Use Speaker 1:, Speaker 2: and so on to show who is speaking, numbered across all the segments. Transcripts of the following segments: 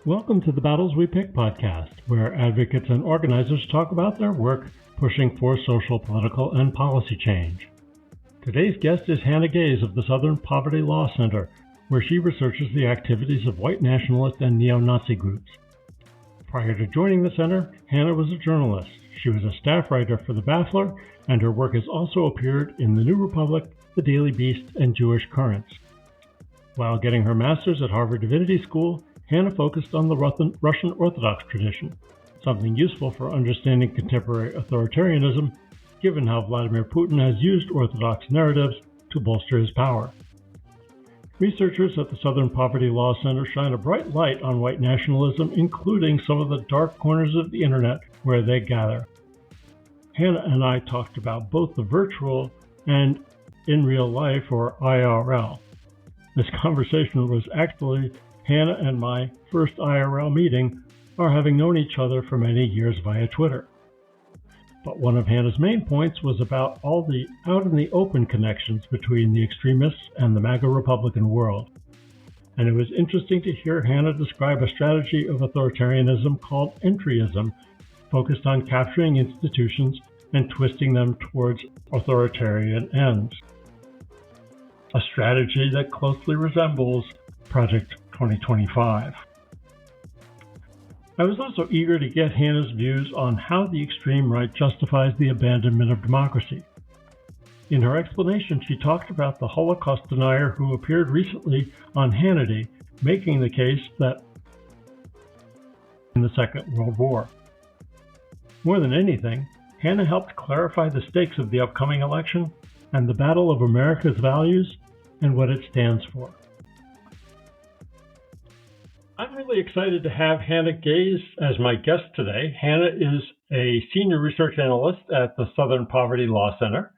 Speaker 1: Welcome to the Battles We Pick podcast, where advocates and organizers talk about their work pushing for social, political, and policy change. Today's guest is Hannah Gais of the Southern Poverty Law Center, where she researches the activities of white nationalist and neo-Nazi groups. Prior to joining the center, Hannah was a journalist. She was a staff writer for The Baffler, and her work has also appeared in The New Republic, The Daily Beast, and Jewish Currents. While getting her master's at Harvard Divinity School, Hannah focused on the Russian Orthodox tradition, something useful for understanding contemporary authoritarianism, given how Vladimir Putin has used Orthodox narratives to bolster his power. Researchers at the Southern Poverty Law Center shine a bright light on white nationalism, including some of the dark corners of the internet where they gather. Hannah and I talked about both the virtual and in real life, or IRL. This conversation was actually Hannah and my first IRL meeting, or having known each other for many years via Twitter. But one of Hannah's main points was about all the out-in-the-open connections between the extremists and the MAGA Republican world. And it was interesting to hear Hannah describe a strategy of authoritarianism called entryism, focused on capturing institutions and twisting them towards authoritarian ends. A strategy that closely resembles Project 2025. I was also eager to get Hannah's views on how the extreme right justifies the abandonment of democracy. In her explanation, she talked about the Holocaust denier who appeared recently on Hannity, making the case that in the Second World War. More than anything, Hannah helped clarify the stakes of the upcoming election and the battle of America's values and what it stands for. I'm really excited to have Hannah Gais as my guest today. Hannah is a senior research analyst at the Southern Poverty Law Center.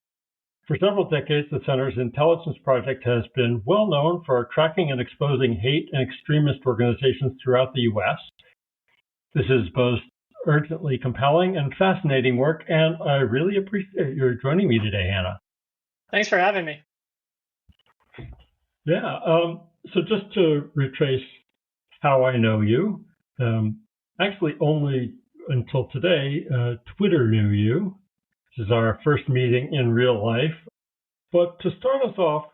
Speaker 1: For several decades, the Center's intelligence project has been well known for tracking and exposing hate and extremist organizations throughout the U.S. This is both urgently compelling and fascinating work, and I really appreciate your joining me today, Hannah.
Speaker 2: Thanks for having me.
Speaker 1: Yeah, so just to retrace how I know you, actually only until today, Twitter knew you. This is our first meeting in real life. But to start us off,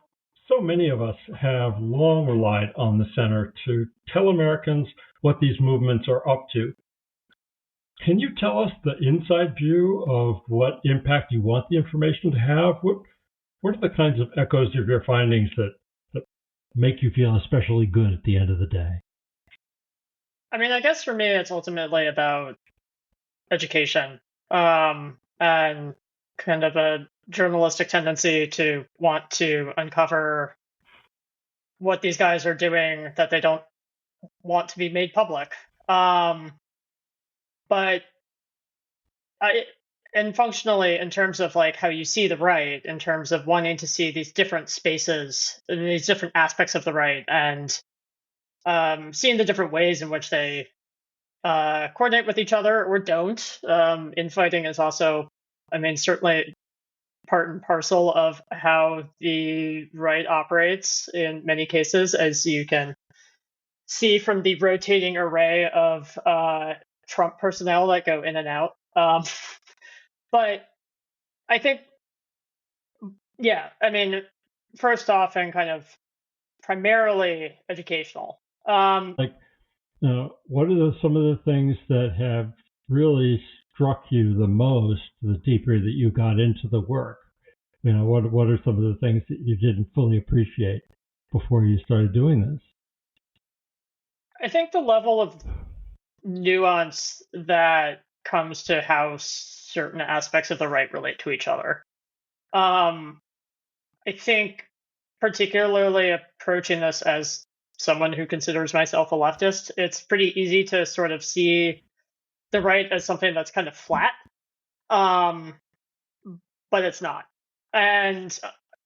Speaker 1: so many of us have long relied on the center to tell Americans what these movements are up to. Can you tell us the inside view of what impact you want the information to have? What are the kinds of echoes of your findings that make you feel especially good at the end of the day?
Speaker 2: I mean, I guess for me, it's ultimately about education and kind of a journalistic tendency to want to uncover what these guys are doing that they don't want to be made public. And functionally, in terms of like how you see the right, in terms of wanting to see these different spaces, these different aspects of the right, and seeing the different ways in which they coordinate with each other or don't. Infighting is also, I mean, certainly part and parcel of how the right operates in many cases, as you can see from the rotating array of Trump personnel that go in and out. But I think, yeah, I mean, first off, and kind of primarily educational.
Speaker 1: What are some of the things that have really struck you the most, the deeper that you got into the work? You know, what are some of the things that you didn't fully appreciate before you started doing this?
Speaker 2: I think the level of nuance that comes to how certain aspects of the right relate to each other. I think particularly approaching this as someone who considers myself a leftist, it's pretty easy to sort of see the right as something that's kind of flat, but it's not. And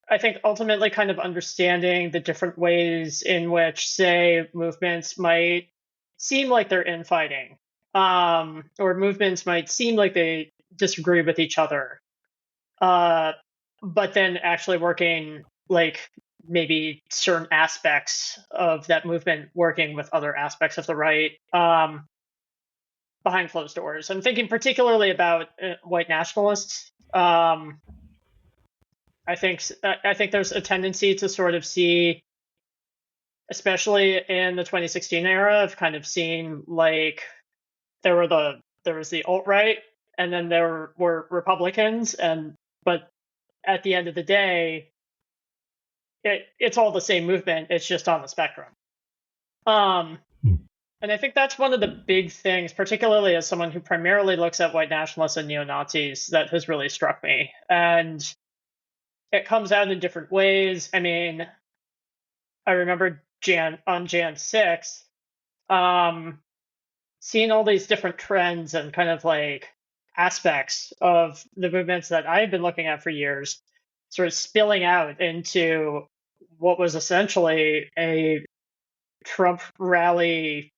Speaker 2: I think ultimately kind of understanding the different ways in which, say, movements might seem like they're infighting, or movements might seem like they disagree with each other, but then actually working like maybe certain aspects of that movement working with other aspects of the right behind closed doors. I'm thinking particularly about white nationalists. I think there's a tendency to sort of see, especially in the 2016 era, of kind of seeing like there was the alt-right, and then there were Republicans, but at the end of the day, it's all the same movement. It's just on the spectrum. And I think that's one of the big things, particularly as someone who primarily looks at white nationalists and neo-Nazis, that has really struck me. And it comes out in different ways. I mean, I remember on Jan 6, seeing all these different trends and kind of like aspects of the movements that I've been looking at for years sort of spilling out into what was essentially a Trump rally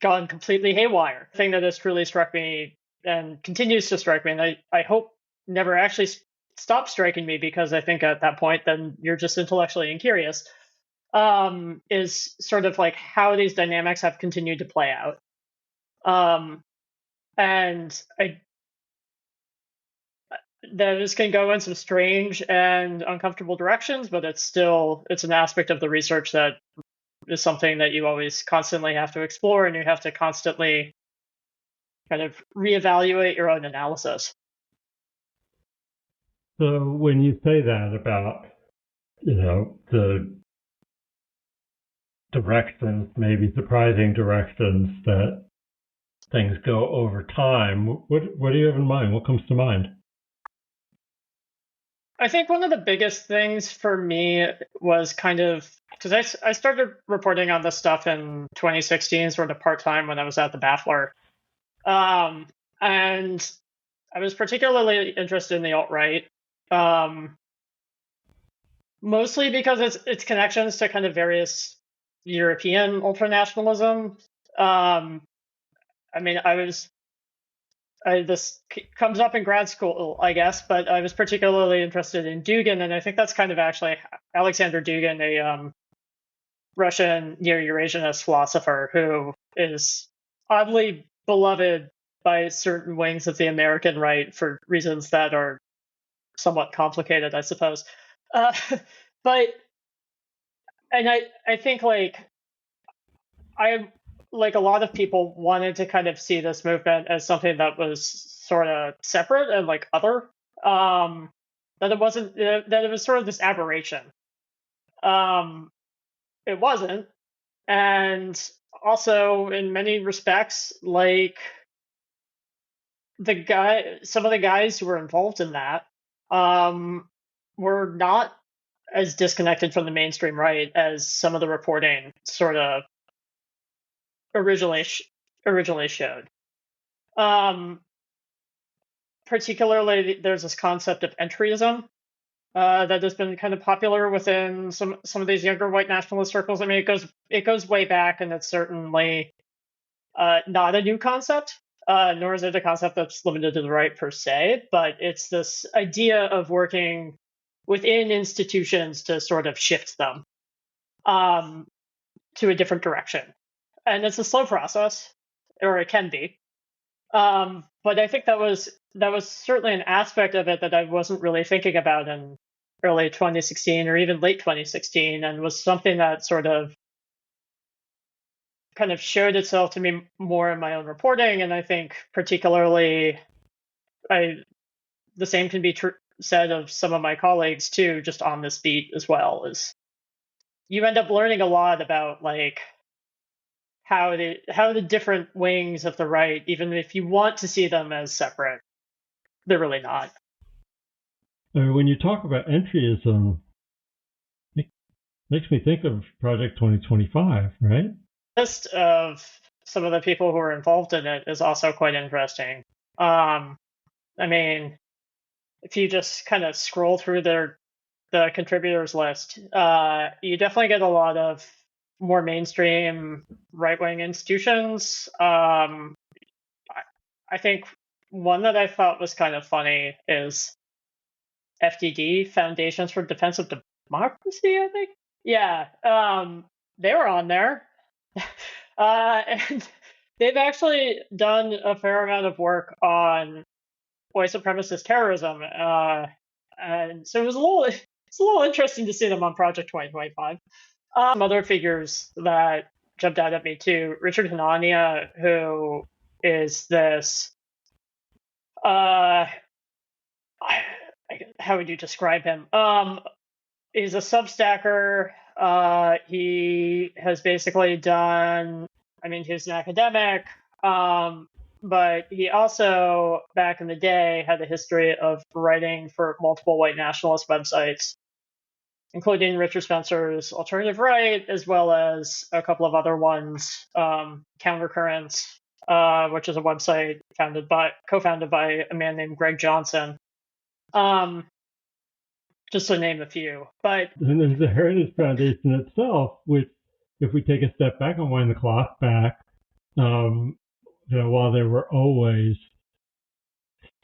Speaker 2: gone completely haywire. The thing that has truly struck me and continues to strike me, and I hope never actually stops striking me, because I think at that point then you're just intellectually incurious, is sort of like how these dynamics have continued to play out. And this can go in some strange and uncomfortable directions, but it's an aspect of the research that is something that you always constantly have to explore, and you have to constantly kind of reevaluate your own analysis.
Speaker 1: So when you say that about, the directions, maybe surprising directions that things go over time, what do you have in mind? What comes to mind?
Speaker 2: I think one of the biggest things for me was kind of, because I started reporting on this stuff in 2016, sort of part-time when I was at the Baffler. And I was particularly interested in the alt-right, mostly because its connections to kind of various European ultranationalism. I mean, this comes up in grad school, I guess, but I was particularly interested in Dugin, and I think that's kind of actually Alexander Dugin, a Russian neo-Eurasianist philosopher who is oddly beloved by certain wings of the American right for reasons that are somewhat complicated, I suppose. But I think like a lot of people wanted to kind of see this movement as something that was sort of separate and like other, that it wasn't, that it was sort of this aberration. It wasn't. And also in many respects, like some of the guys who were involved in that, were not as disconnected from the mainstream right as some of the reporting sort of originally showed. Particularly, there's this concept of entryism that has been kind of popular within some of these younger white nationalist circles. I mean, it goes way back, and it's certainly not a new concept, nor is it a concept that's limited to the right per se. But it's this idea of working within institutions to sort of shift them to a different direction. And it's a slow process, or it can be. But I think that was certainly an aspect of it that I wasn't really thinking about in early 2016 or even late 2016, and was something that sort of kind of showed itself to me more in my own reporting. And I think particularly, the same can be said of some of my colleagues too, just on this beat as well, is you end up learning a lot about like how the different wings of the right, even if you want to see them as separate, they're really not.
Speaker 1: When you talk about entryism, it makes me think of Project 2025, right?
Speaker 2: The list of some of the people who are involved in it is also quite interesting. I mean, if you just kind of scroll through the contributors list, you definitely get a lot of more mainstream right-wing institutions. I think one that I thought was kind of funny is FDD, Foundations for Defense of Democracy, I think. Yeah, they were on there. And they've actually done a fair amount of work on white supremacist terrorism. And so it's a little interesting to see them on Project 2025. Some other figures that jumped out at me too. Richard Hanania, who is this, uh, how would you describe him? He's a Substacker. He has basically done, I mean, he's an academic, but he also, back in the day, had a history of writing for multiple white nationalist websites, including Richard Spencer's Alternative Right, as well as a couple of other ones, Countercurrents, which is a website co-founded by a man named Greg Johnson. Just to name a few. But
Speaker 1: and there's the Heritage Foundation itself, which, if we take a step back and wind the clock back, while they were always,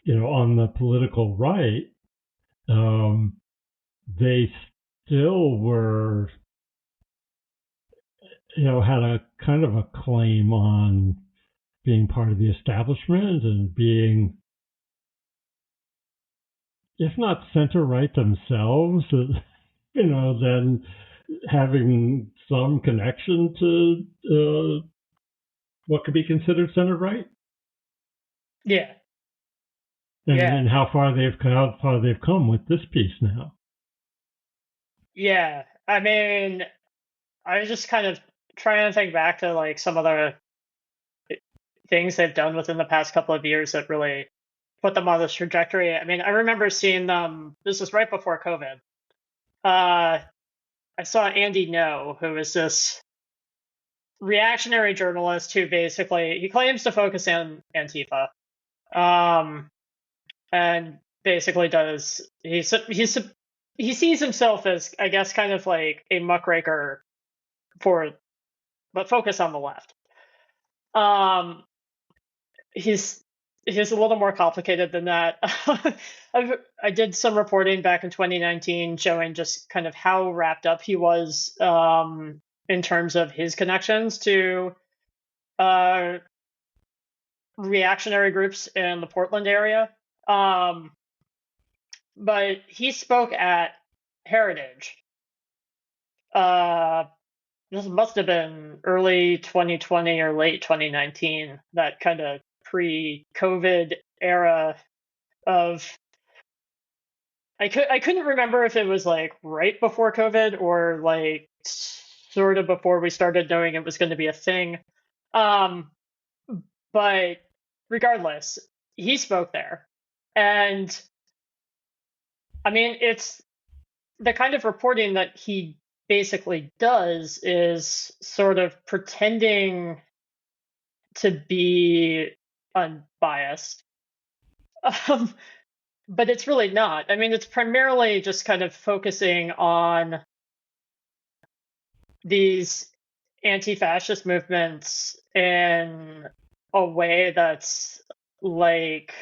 Speaker 1: on the political right, they still were, had a kind of a claim on being part of the establishment and being, if not center right themselves, then having some connection to what could be considered center right.
Speaker 2: Yeah.
Speaker 1: And how far they've come with this piece now.
Speaker 2: Yeah, I mean, I was just kind of trying to think back to like some of the things they've done within the past couple of years that really put them on this trajectory. I mean, I remember seeing them, this was right before COVID. I saw Andy No, who is this reactionary journalist who basically, he claims to focus on Antifa. And basically does, he sees himself as, I guess, kind of like a muckraker but focus on the left. He's a little more complicated than that. I did some reporting back in 2019 showing just kind of how wrapped up he was in terms of his connections to reactionary groups in the Portland area. But he spoke at Heritage. This must have been early 2020 or late 2019, that kind of pre-COVID era of, I couldn't remember if it was like right before COVID or like sort of before we started knowing it was going to be a thing. But regardless, he spoke there. And I mean, it's the kind of reporting that he basically does is sort of pretending to be unbiased. But it's really not. I mean, it's primarily just kind of focusing on these anti-fascist movements in a way that's like,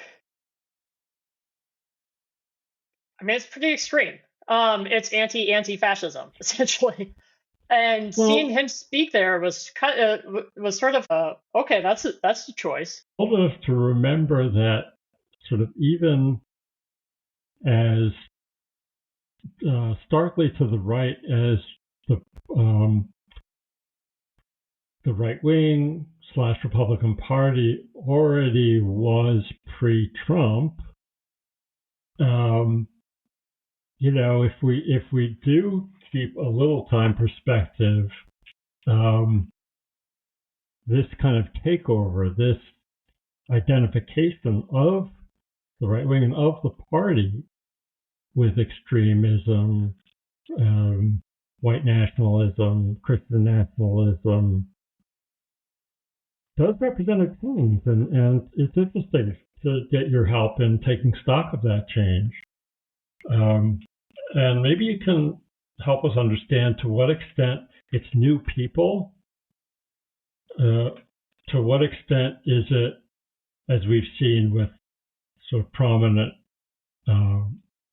Speaker 2: I mean, it's pretty extreme. It's anti-fascism essentially, and seeing him speak there was sort of okay. That's the choice.
Speaker 1: Old enough to remember that sort of even as starkly to the right as the right wing / Republican Party already was pre-Trump. If we do keep a little time perspective, this kind of takeover, this identification of the right wing and of the party with extremism, white nationalism, Christian nationalism, does represent a change, and it's interesting to get your help in taking stock of that change. And maybe you can help us understand to what extent it's new people, to what extent is it, as we've seen with sort of prominent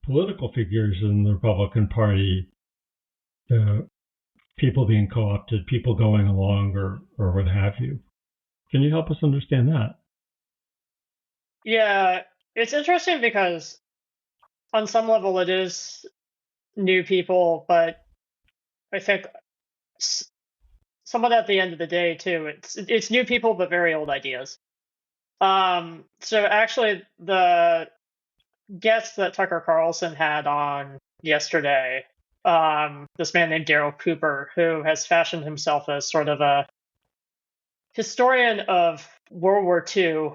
Speaker 1: political figures in the Republican Party, people being co-opted, people going along, or what have you. Can you help us understand that?
Speaker 2: Yeah, it's interesting because on some level it is new people, but I think somewhat at the end of the day too, it's new people but very old ideas. So actually, the guest that Tucker Carlson had on yesterday, this man named Daryl Cooper, who has fashioned himself as sort of a historian of World War II,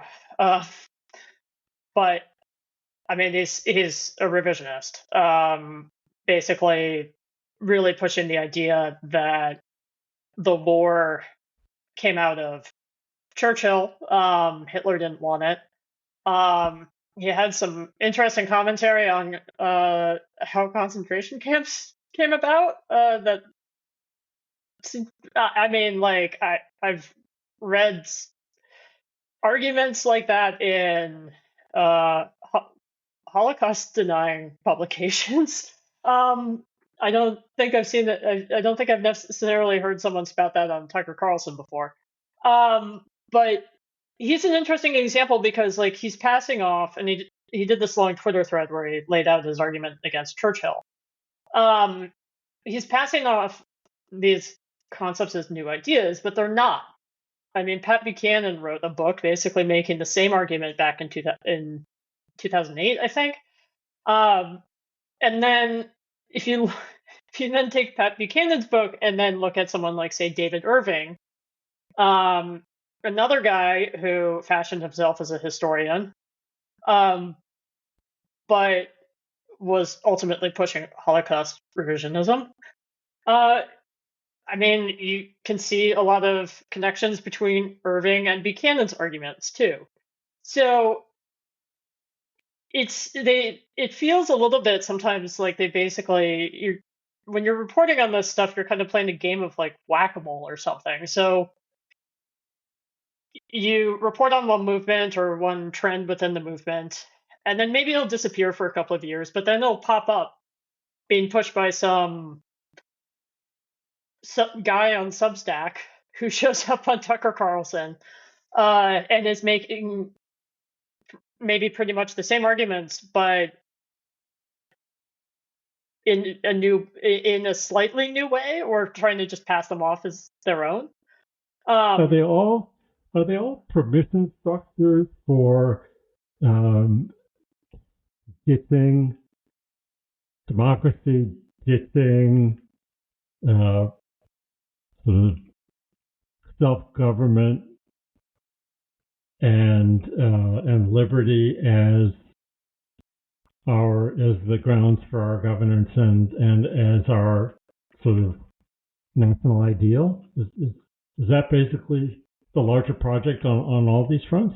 Speaker 2: but I mean, he's a revisionist, basically really pushing the idea that the war came out of Churchill. Hitler didn't want it. He had some interesting commentary on how concentration camps came about. I mean, like I've read arguments like that in Holocaust denying publications. I don't think I've seen it. I don't think I've necessarily heard someone spout that on Tucker Carlson before. But he's an interesting example because like he's passing off, and he did this long Twitter thread where he laid out his argument against Churchill. He's passing off these concepts as new ideas, but they're not. I mean, Pat Buchanan wrote a book basically making the same argument back in 2008, I think. And then if you then take Pat Buchanan's book and then look at someone like, say, David Irving, another guy who fashioned himself as a historian, but was ultimately pushing Holocaust revisionism. I mean, you can see a lot of connections between Irving and Buchanan's arguments too. So it feels a little bit sometimes like they basically when you're reporting on this stuff, you're kind of playing a game of like whack-a-mole or something. So you report on one movement or one trend within the movement, and then maybe it'll disappear for a couple of years, but then it'll pop up being pushed by some guy on Substack who shows up on Tucker Carlson and is making maybe pretty much the same arguments, but in a slightly new way, or trying to just pass them off as their own.
Speaker 1: Are they all permission structures for ditching democracy, ditching sort of self-government and liberty as the grounds for our governance and as our sort of national ideal? Is that basically the larger project on all these fronts?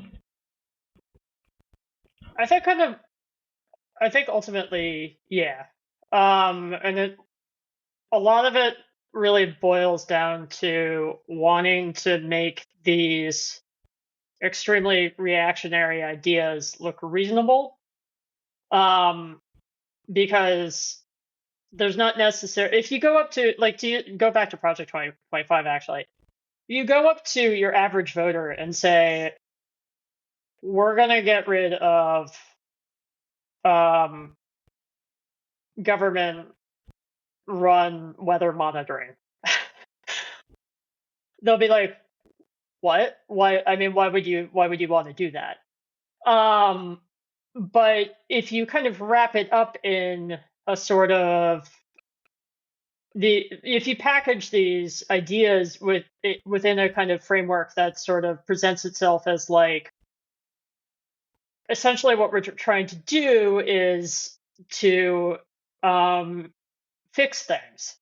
Speaker 2: I think ultimately, yeah. And a lot of it really boils down to wanting to make these extremely reactionary ideas look reasonable. Because there's not necessarily, if you go up to, like, go back to Project 2025, actually, you go up to your average voter and say, we're going to get rid of government run weather monitoring. They'll be like, what? Why? I mean, why would you want to do that? But if you kind of wrap it up in a sort of if you package these ideas within a kind of framework that sort of presents itself as like, essentially what we're trying to do is to fix things.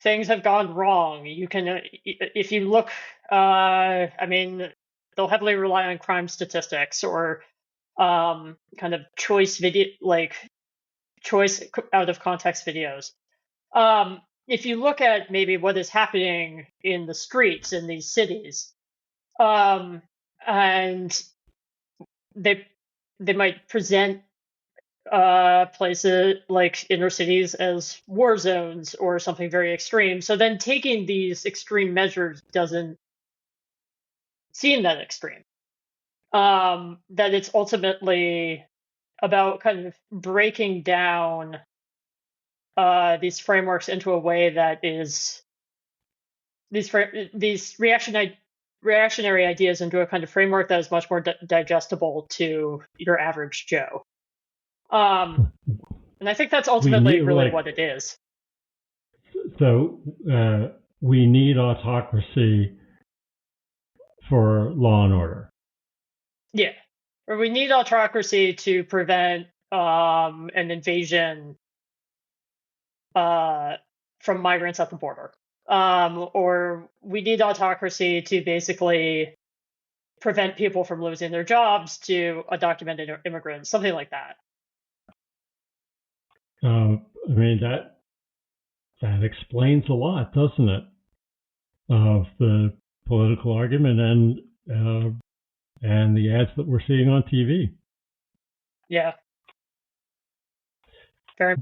Speaker 2: Things have gone wrong. You can, if you look, I mean, they'll heavily rely on crime statistics or kind of choice out of context videos. If you look at maybe what is happening in the streets in these cities, and they might present places like inner cities as war zones or something very extreme. So then taking these extreme measures doesn't seem that extreme. That it's ultimately about kind of breaking down these frameworks into a way that is these reactionary ideas into a kind of framework that is much more digestible to your average Joe. And I think that's ultimately really what it is.
Speaker 1: So we need autocracy for law and order.
Speaker 2: Yeah, or we need autocracy to prevent an invasion from migrants at the border. Or we need autocracy to basically prevent people from losing their jobs to undocumented immigrants, something like that.
Speaker 1: I mean, that explains a lot, doesn't it, of the political argument and the ads that we're seeing on TV.
Speaker 2: Yeah. Very.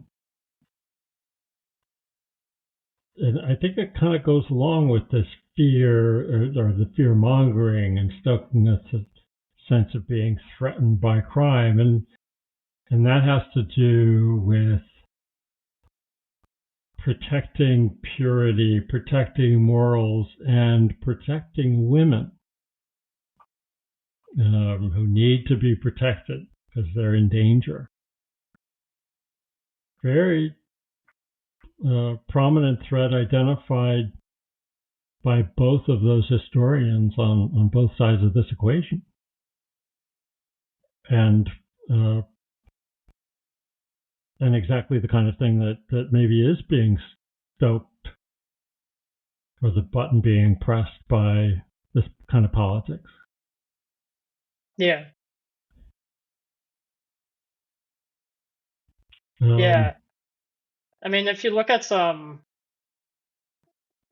Speaker 1: And I think it kind of goes along with this fear or the fear mongering and stoking a sense of being threatened by crime, and that has to do with protecting purity, protecting morals, and protecting women who need to be protected because they're in danger. Very prominent threat identified by both of those historians on both sides of this equation. And exactly the kind of thing that maybe is being stoked, or the button being pressed by this kind of politics.
Speaker 2: Yeah. Yeah. I mean, if you look at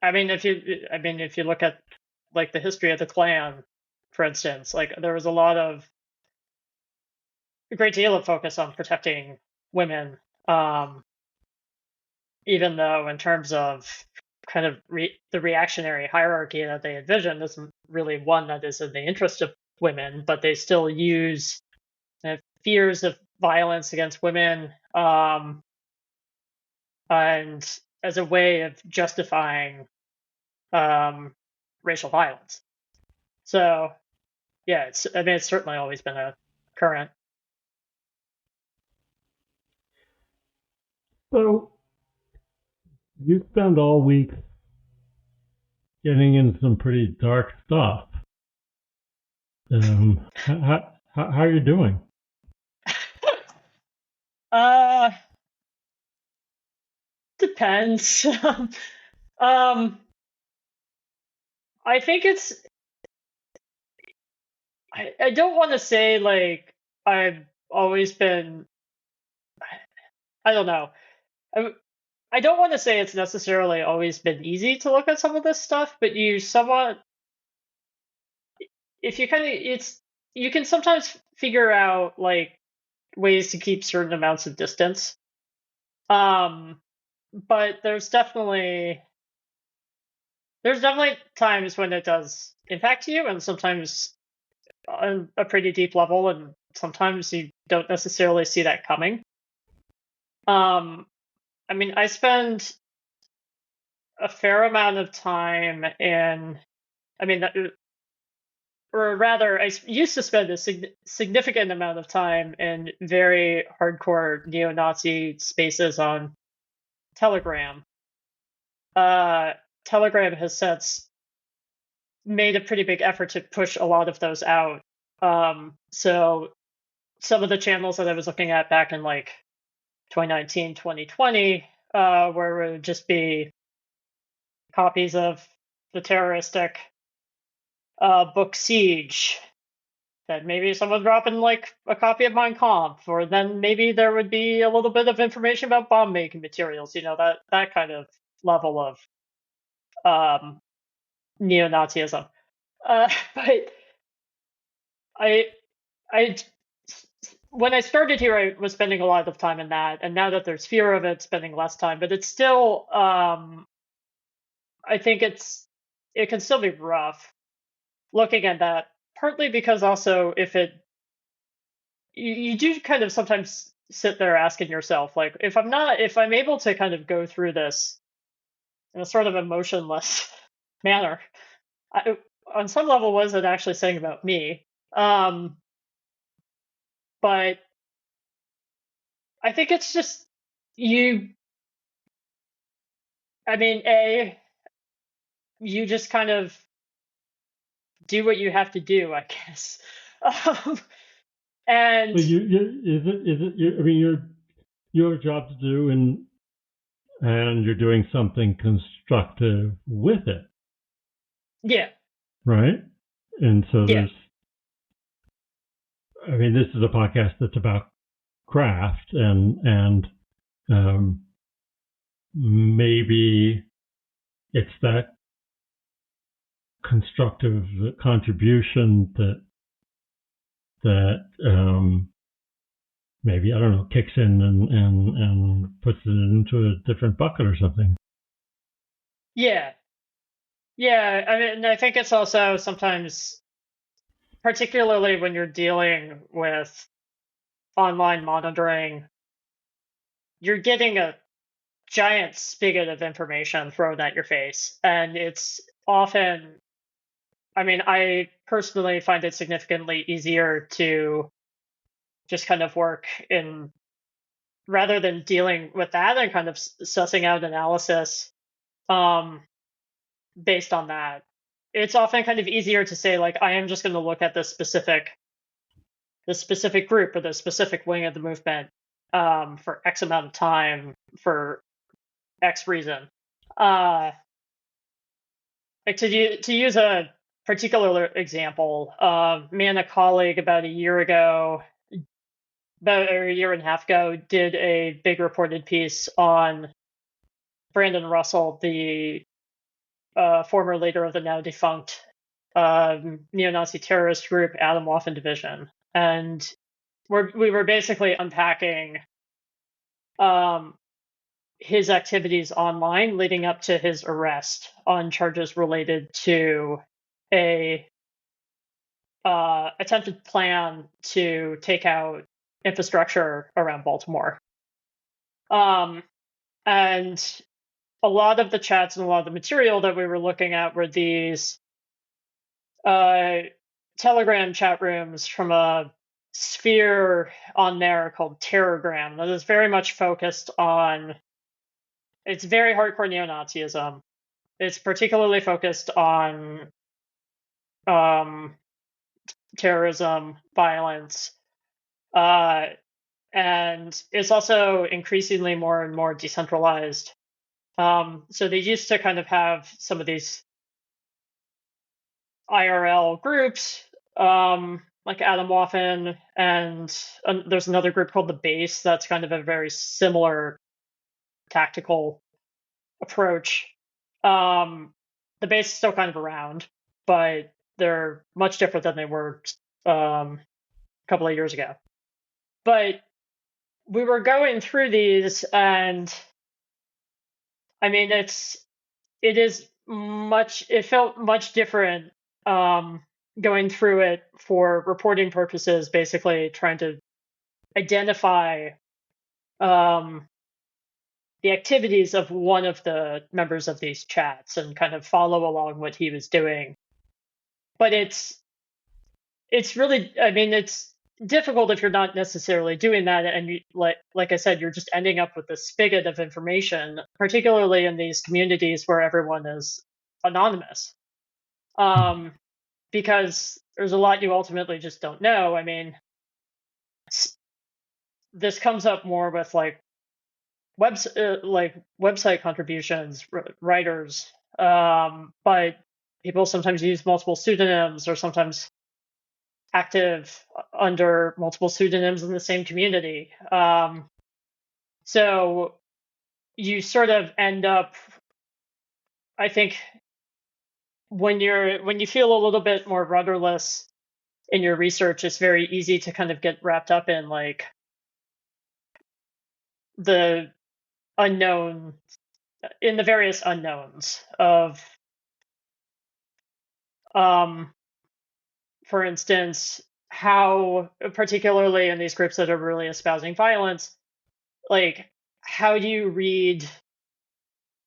Speaker 2: if you look at like the history of the Klan, for instance, like there was a great deal of focus on protecting women, even though in terms of kind of the reactionary hierarchy that they envision isn't really one that is in the interest of women, but they still use fears of violence against women and as a way of justifying racial violence. So, yeah, it's certainly always been a current.
Speaker 1: So, you spend all week getting into some pretty dark stuff. How are you doing?
Speaker 2: Depends. I think it's. I don't want to say like I've always been. I don't know. I don't want to say it's necessarily always been easy to look at some of this stuff, but you somewhat, if you kind of, you can sometimes figure out like ways to keep certain amounts of distance. But there's definitely times when it does impact you, and sometimes on a pretty deep level, and sometimes you don't necessarily see that coming. I mean, I spend a fair amount of time in, or rather, I used to spend a significant amount of time in very hardcore neo-Nazi spaces on Telegram. Telegram has since made a pretty big effort to push a lot of those out. So some of the channels that I was looking at back in like 2019, 2020, where it would just be copies of the terroristic book Siege, that maybe someone dropping like a copy of Mein Kampf, or then maybe there would be a little bit of information about bomb making materials, that kind of level of neo-Nazism. But I when I started here, I was spending a lot of time in that, and now that there's fear of it, spending less time. But it's still, I think it can still be rough looking at that. Partly because also if it, you do kind of sometimes sit there asking yourself, like, if I'm able to kind of go through this in a sort of emotionless manner, I, on some level, what is it actually saying about me? Um, but I think it's just you. I mean, you just kind of do what you have to do, I guess. Um, and
Speaker 1: But I mean, your job to do, and you're doing something constructive with it,
Speaker 2: yeah,
Speaker 1: right? And so
Speaker 2: yeah,
Speaker 1: I mean, this is a podcast that's about craft, and um, maybe it's that constructive contribution that maybe, I don't know, kicks in and puts it into a different bucket or something.
Speaker 2: yeah, yeah. I mean, I think it's also sometimes, particularly when you're dealing with online monitoring, you're getting a giant spigot of information thrown at your face. And it's often, I mean, I personally find it significantly easier to just kind of work in, rather than dealing with that and kind of sussing out analysis um, based on that. It's often kind of easier to say, like, I am just going to look at the specific group or the specific wing of the movement for X amount of time for X reason. Like to use a particular example, me and a colleague about a year ago, about a year and a half ago, did a big reported piece on Brandon Russell, the former leader of the now defunct neo-Nazi terrorist group Atomwaffen Division, and we were basically unpacking um, his activities online leading up to his arrest on charges related to a attempted plan to take out infrastructure around Baltimore. Um, and a lot of the chats and a lot of the material that we were looking at were these uh, Telegram chat rooms from a sphere on there called Terrorgram that is very much focused on, it's very hardcore neo-Nazism. It's particularly focused on um, terrorism, violence, uh, and it's also increasingly more and more decentralized. So they used to kind of have some of these IRL groups, like Atomwaffen, and there's another group called the Base that's kind of a very similar tactical approach. The Base is still kind of around, but they're much different than they were a couple of years ago. But we were going through these, and I mean, it felt much different going through it for reporting purposes, basically trying to identify um, the activities of one of the members of these chats and kind of follow along what he was doing. But it's really, I mean, it's difficult if you're not necessarily doing that, and like I said, you're just ending up with this spigot of information, particularly in these communities where everyone is anonymous, because there's a lot you ultimately just don't know. I mean, this comes up more with like website contributions, writers, but people sometimes use multiple pseudonyms or sometimes active under multiple pseudonyms in the same community. So you sort of end up, I think, when you feel a little bit more rudderless in your research, it's very easy to kind of get wrapped up in like the unknown, in the various unknowns of, for instance, how, particularly in these groups that are really espousing violence, like how do you read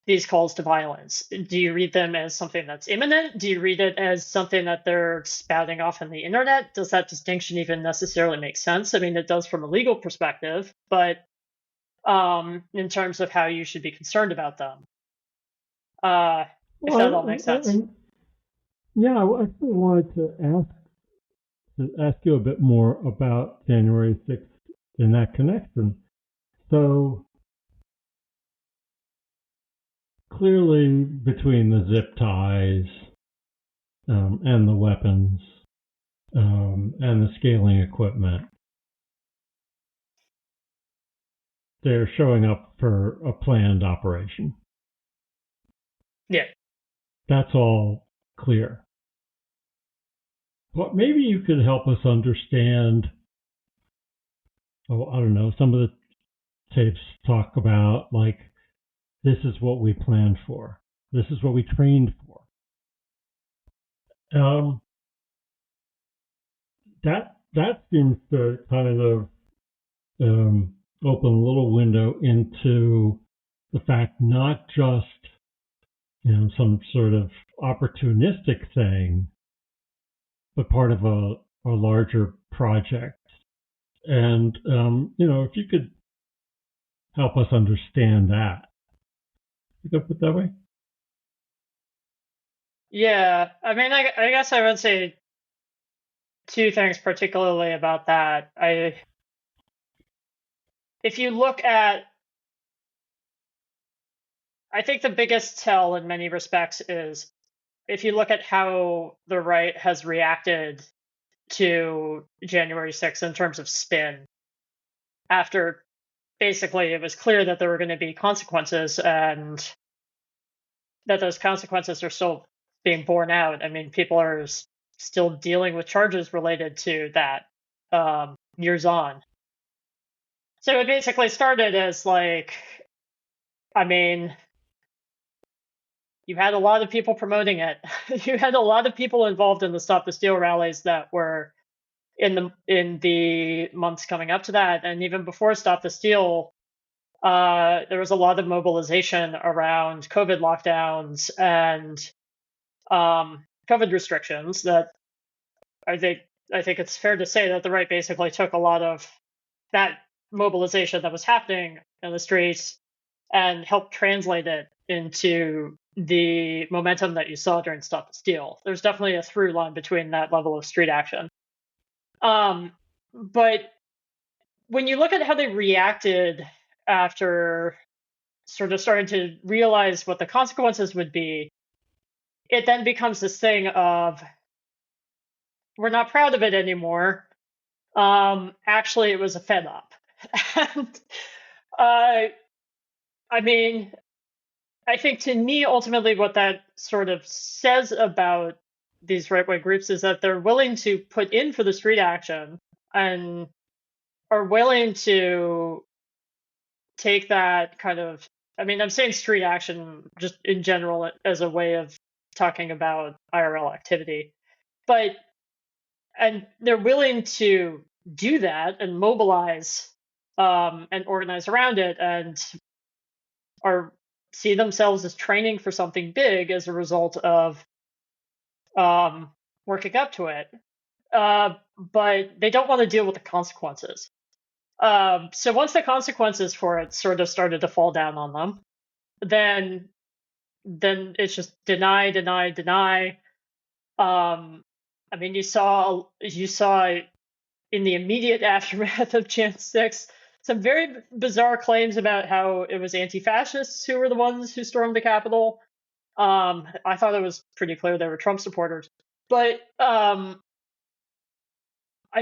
Speaker 2: these calls to violence? Do you read them as something that's imminent? Do you read it as something that they're spouting off on the internet? Does that distinction even necessarily make sense? I mean, it does from a legal perspective, but in terms of how you should be concerned about them, if that all makes sense.
Speaker 1: Yeah, I actually wanted to ask you a bit more about January 6th in that connection. So clearly, between the zip ties and the weapons and the scaling equipment, they're showing up for a planned operation.
Speaker 2: Yeah.
Speaker 1: That's all clear. But maybe you could help us understand, I don't know, some of the tapes talk about, like, this is what we planned for. This is what we trained for. That seems to kind of open a little window into the fact not just some sort of opportunistic thing, but part of a larger project. And if you could help us understand that, you could put it that way.
Speaker 2: Yeah, I mean, I guess I would say two things particularly about that. If you look at, I think the biggest tell in many respects is if you look at how the right has reacted to January 6th in terms of spin, after basically it was clear that there were going to be consequences and that those consequences are still being borne out. I mean, people are still dealing with charges related to that years on. So it basically started as like, I mean, you had a lot of people promoting it. You had a lot of people involved in the Stop the Steal rallies that were in the months coming up to that, and even before Stop the Steal, there was a lot of mobilization around COVID lockdowns and COVID restrictions. That I think it's fair to say that the right basically took a lot of that mobilization that was happening in the streets and helped translate it into the momentum that you saw during Stop the Steal. There's definitely a through line between that level of street action. But when you look at how they reacted after sort of starting to realize what the consequences would be, it then becomes this thing of, we're not proud of it anymore. Actually, it was a fed up. And I mean, I think to me, ultimately, what that sort of says about these right-wing groups is that they're willing to put in for the street action and are willing to take that kind of, I mean, I'm saying street action just in general as a way of talking about IRL activity, and they're willing to do that and mobilize and organize around it and see themselves as training for something big as a result of working up to it. But they don't want to deal with the consequences. So once the consequences for it sort of started to fall down on them, then it's just deny. I mean, you saw in the immediate aftermath of Jan 6 some very bizarre claims about how it was anti-fascists who were the ones who stormed the Capitol. I thought it was pretty clear they were Trump supporters, but I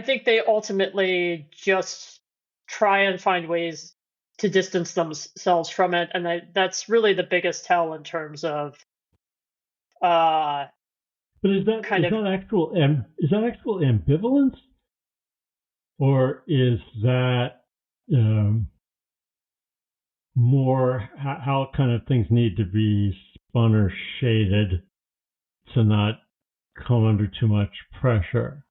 Speaker 2: think they ultimately just try and find ways to distance themselves from it, and that's really the biggest tell in terms of
Speaker 1: But is that actual ambivalence, or is that more how kind of things need to be spun or shaded to not come under too much pressure?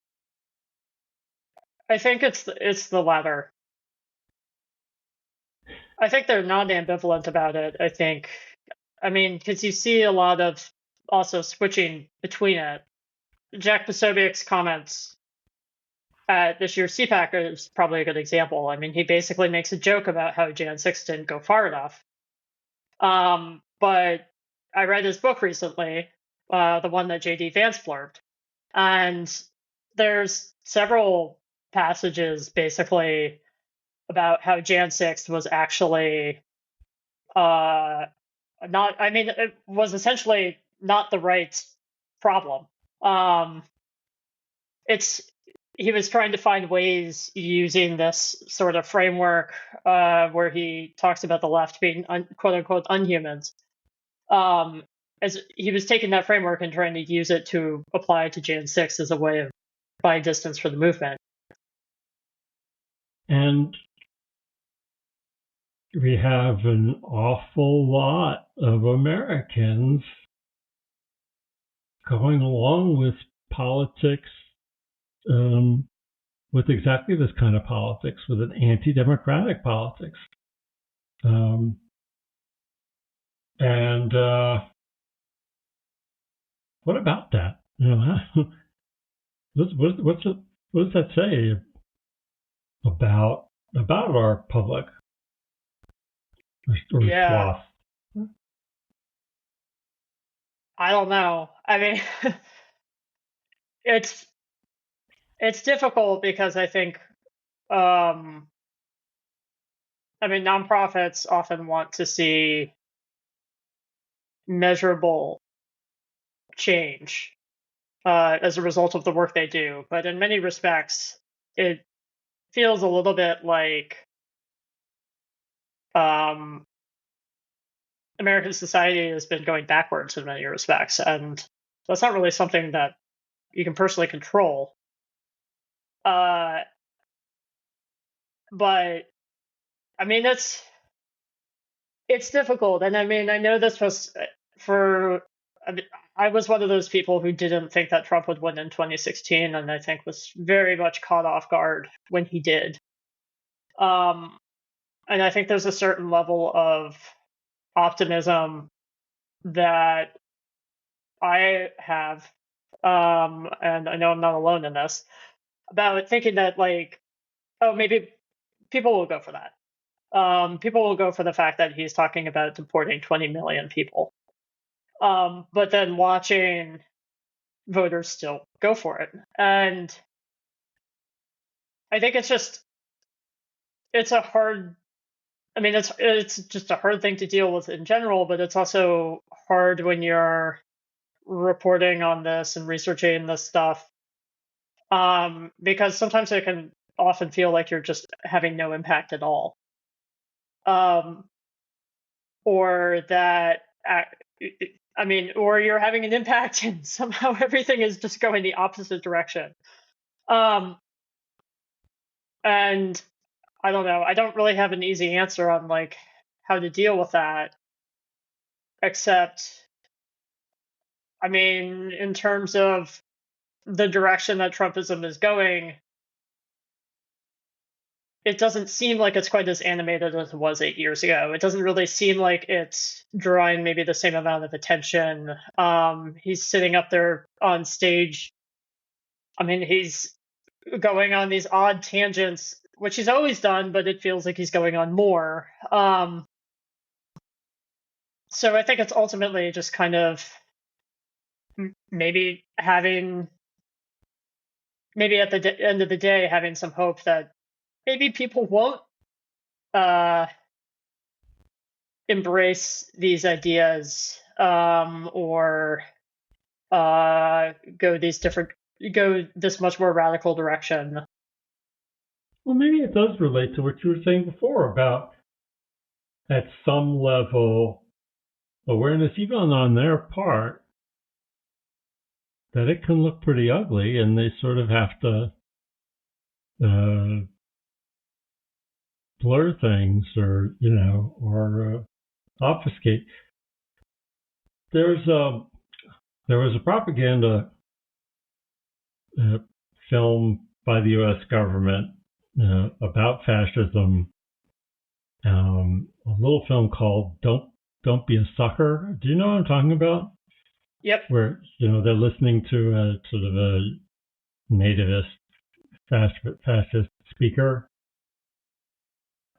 Speaker 2: I think it's the latter. I think they're not ambivalent about it. I mean, because you see a lot of also switching between it. Jack Posobiec's comments at this year's CPAC is probably a good example. I mean, he basically makes a joke about how Jan 6 didn't go far enough. But I read his book recently, the one that J.D. Vance blurbed, and there's several passages basically about how Jan 6 was actually it was essentially not the right problem. He was trying to find ways using this sort of framework where he talks about the left being quote unquote unhumans. As he was taking that framework and trying to use it to apply to Jan 6 as a way of buying distance for the movement.
Speaker 1: And we have an awful lot of Americans going along with politics, with exactly this kind of politics, with an anti-democratic politics. What about that? What does that say about our public?
Speaker 2: Yeah. I don't know. I mean, it's difficult because I think, nonprofits often want to see measurable change as a result of the work they do. But in many respects, it feels a little bit like American society has been going backwards in many respects, and that's not really something that you can personally control. But I mean, it's difficult, and I mean, I know this was I was one of those people who didn't think that Trump would win in 2016, and I think was very much caught off guard when he did. And I think there's a certain level of optimism that I have, and I know I'm not alone in this, about thinking that, like, oh, maybe people will go for that. People will go for the fact that he's talking about deporting 20 million people. But then watching voters still go for it. And I think it's just a hard thing to deal with in general, but it's also hard when you're reporting on this and researching this stuff, because sometimes it can often feel like you're just having no impact at all, or that or you're having an impact and somehow everything is just going the opposite direction. And I don't know. I don't really have an easy answer on like how to deal with that, except, I mean, in terms of the direction that Trumpism is going, it doesn't seem like it's quite as animated as it was 8 years ago. It doesn't really seem like it's drawing maybe the same amount of attention. He's sitting up there on stage. I mean, he's going on these odd tangents, which he's always done, but it feels like he's going on more. So I think it's ultimately just kind of maybe at the end of the day, having some hope that maybe people won't embrace these ideas, or go this much more radical direction.
Speaker 1: Well, maybe it does relate to what you were saying before about, at some level, awareness, even on their part, that it can look pretty ugly, and they sort of have to blur things, or obfuscate. There was a propaganda film by the U.S. government about fascism. A little film called "Don't Be a Sucker." Do you know what I'm talking about?
Speaker 2: Yep.
Speaker 1: Where they're listening to a sort of a nativist fascist speaker.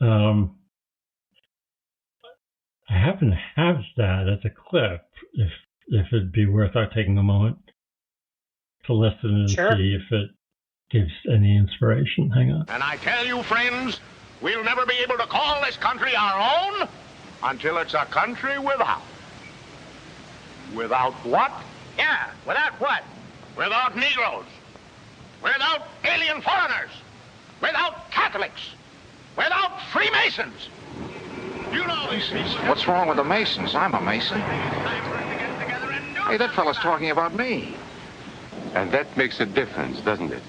Speaker 1: I happen to have that as a clip. If it'd be worth our taking a moment to listen and
Speaker 2: Sure.
Speaker 1: see if it gives any inspiration. Hang on.
Speaker 3: And I tell you, friends, we'll never be able to call this country our own until it's a country without. Without what?
Speaker 4: Yeah, without what?
Speaker 3: Without Negroes. Without alien foreigners. Without Catholics. Without Freemasons. You know these people.
Speaker 5: What's wrong with the Masons? I'm a Mason. Hey, that fellow's talking about me.
Speaker 6: And that makes a difference, doesn't it?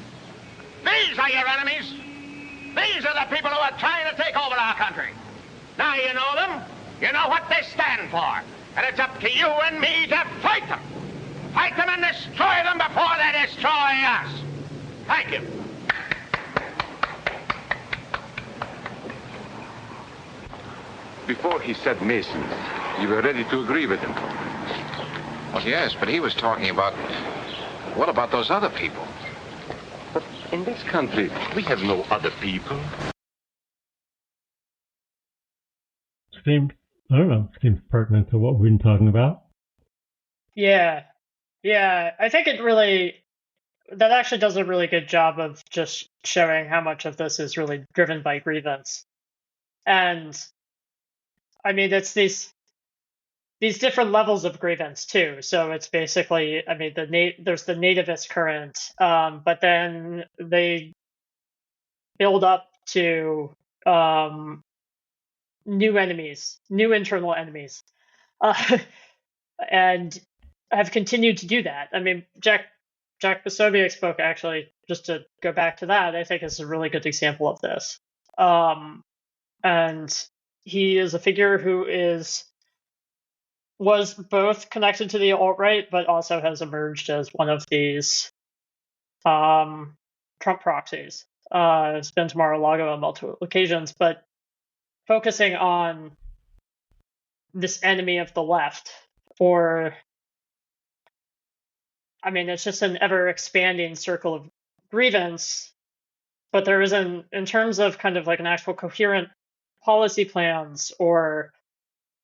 Speaker 3: These are your enemies. These are the people who are trying to take over our country. Now you know them. You know what they stand for. And it's up to you and me to fight them. Fight them and destroy them before they destroy us. Thank you.
Speaker 6: Before he said Masons, you were ready to agree with him.
Speaker 5: Well, yes, but he was talking about... What about those other people?
Speaker 6: But in this country, we have no other people.
Speaker 1: Seems pertinent to what we've been talking about.
Speaker 2: Yeah. I think that actually does a really good job of just showing how much of this is really driven by grievance. And I mean, it's these different levels of grievance too. So it's basically, I mean, there's the nativist current, but then they build up to new enemies, new internal enemies, and have continued to do that. I mean, Jack Posobiec's book, actually, just to go back to that, I think is a really good example of this. And he is a figure who was both connected to the alt-right, but also has emerged as one of these Trump proxies. It's been to Mar-a-Lago on multiple occasions, but focusing on this enemy of the left, or, I mean, it's just an ever-expanding circle of grievance, but there isn't, in terms of kind of like an actual coherent policy plans or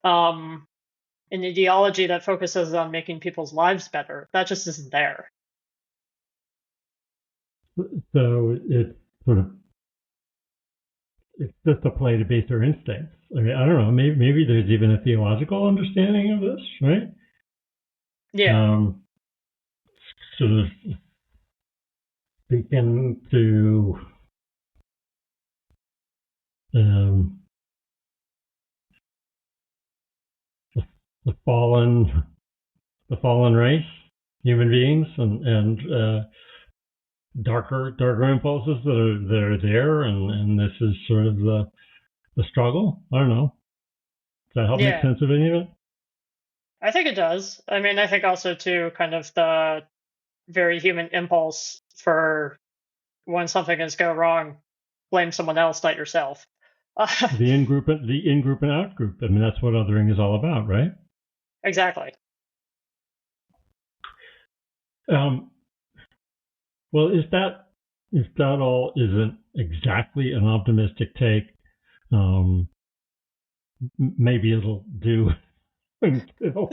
Speaker 2: an ideology that focuses on making people's lives better, that just isn't there.
Speaker 1: So it's just a play to baser instincts. I mean, I don't know, maybe there's even a theological understanding of this, right?
Speaker 2: Yeah.
Speaker 1: Sort of speaking to the fallen race, human beings, and darker impulses that are there, and this is sort of the struggle. I don't know. Does that help make sense of any of it?
Speaker 2: I think it does. I mean, I think also too, kind of the very human impulse for when something is go wrong, blame someone else, not yourself.
Speaker 1: The in-group and out-group. I mean, that's what othering is all about, right?
Speaker 2: Exactly.
Speaker 1: Well, if that all isn't exactly an optimistic take, maybe it'll do until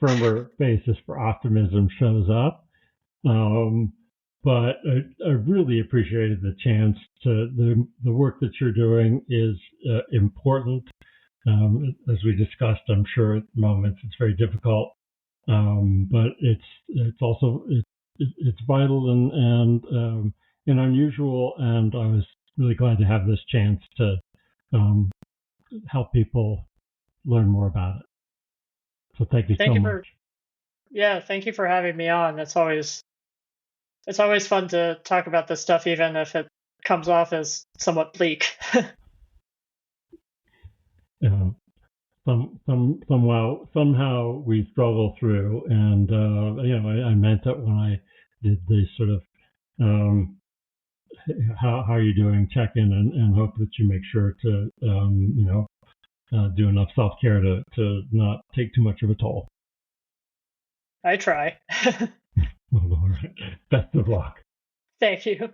Speaker 1: firmer basis for optimism shows up. But I really appreciated the chance to the work that you're doing is important. As we discussed, I'm sure at moments it's very difficult, but it's also it's vital and unusual. And I was really glad to have this chance to help people learn more about it. So thank you so much.
Speaker 2: Yeah, thank you for having me on. It's always fun to talk about this stuff, even if it comes off as somewhat bleak.
Speaker 1: Somehow we struggle through, and I meant that when I did the sort of how are you doing check in, and hope that you make sure to do enough self care to not take too much of a toll.
Speaker 2: I try.
Speaker 1: All right. Best of luck.
Speaker 2: Thank you.